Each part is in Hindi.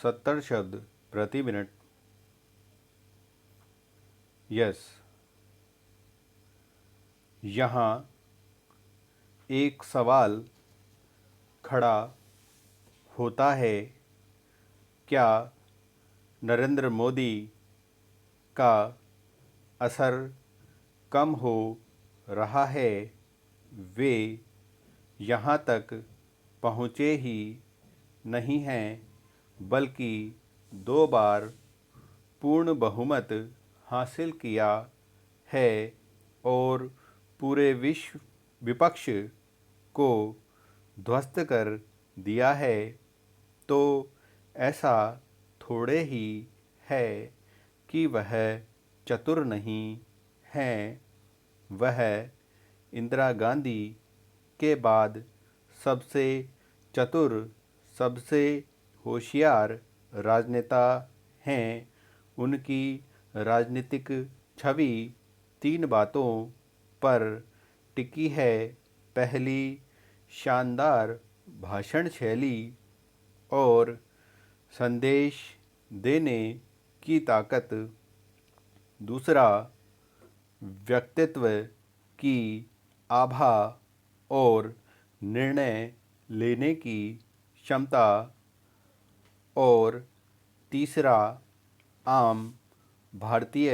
70 शब्द प्रति मिनट। यस। यहाँ एक सवाल खड़ा होता है, क्या नरेंद्र मोदी का असर कम हो रहा है? वे यहाँ तक पहुँचे ही नहीं हैं, बल्कि 2 बार पूर्ण बहुमत हासिल किया है और पूरे विपक्ष को ध्वस्त कर दिया है। तो ऐसा थोड़े ही है कि वह चतुर नहीं हैं। वह इंदिरा गांधी के बाद सबसे चतुर, सबसे होशियार राजनेता हैं। उनकी राजनीतिक छवि 3 बातों पर टिकी है। पहली, शानदार भाषण शैली और संदेश देने की ताकत। दूसरा, व्यक्तित्व की आभा और निर्णय लेने की क्षमता। और तीसरा, आम भारतीय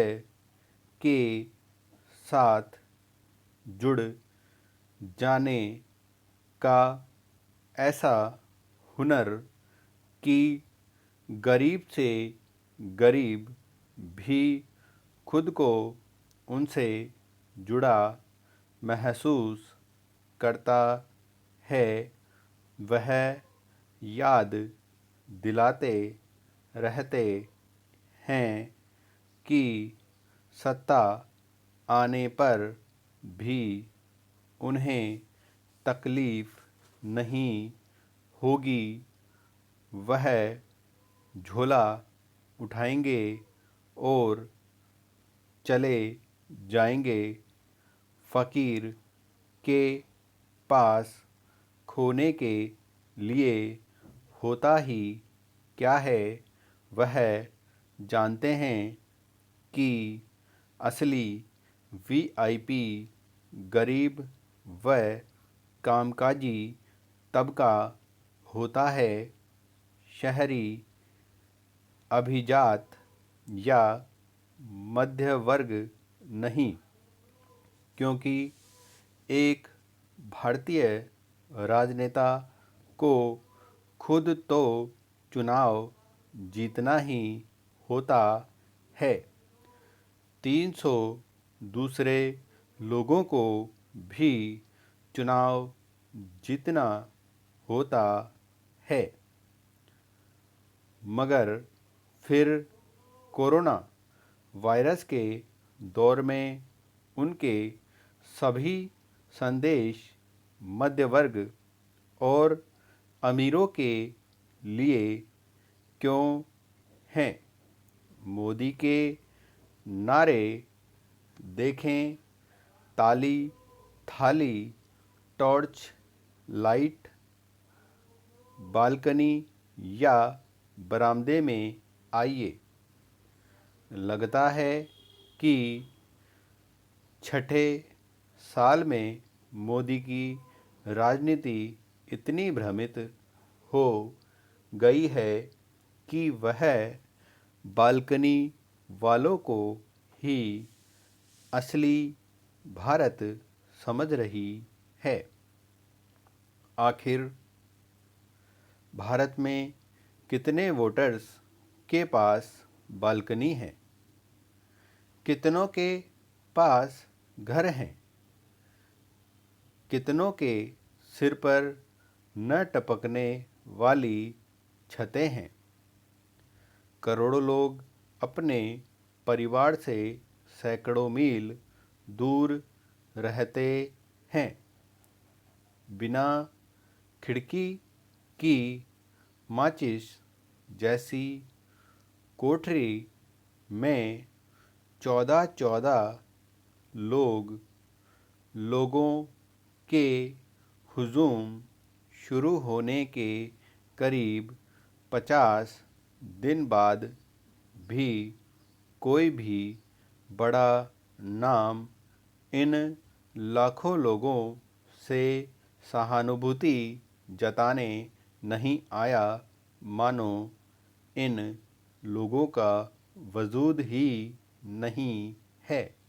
के साथ जुड़ जाने का ऐसा हुनर कि गरीब से गरीब भी खुद को उनसे जुड़ा महसूस करता है। वह याद दिलाते रहते हैं कि सत्ता आने पर भी उन्हें तकलीफ नहीं होगी। वह झोला उठाएंगे और चले जाएंगे। फ़कीर के पास खोने के लिए होता ही क्या है? वह जानते हैं कि असली वीआईपी गरीब व कामकाजी तबका होता है, शहरी अभिजात या मध्य वर्ग नहीं। क्योंकि एक भारतीय राजनेता को खुद तो चुनाव जीतना ही होता है, 300 दूसरे लोगों को भी चुनाव जीतना होता है। मगर फिर कोरोना वायरस के दौर में उनके सभी संदेश मध्य वर्ग और अमीरों के लिए क्यों हैं? मोदी के नारे देखें, ताली थाली, टॉर्च लाइट, बालकनी या बरामदे में आइए। लगता है कि छठे साल में मोदी की राजनीति इतनी भ्रमित हो गई है कि वह बालकनी वालों को ही असली भारत समझ रही है। आखिर भारत में कितने वोटर्स के पास बालकनी है? कितनों के पास घर हैं? कितनों के सिर पर न टपकने वाली छतें हैं? करोड़ों लोग अपने परिवार से सैकड़ों मील दूर रहते हैं। बिना खिड़की की माचिस जैसी कोठरी में 14-14 लोगों के हुजूम शुरू होने के करीब 50 दिन बाद भी कोई भी बड़ा नाम इन लाखों लोगों से सहानुभूति जताने नहीं आया, मानो इन लोगों का वजूद ही नहीं है।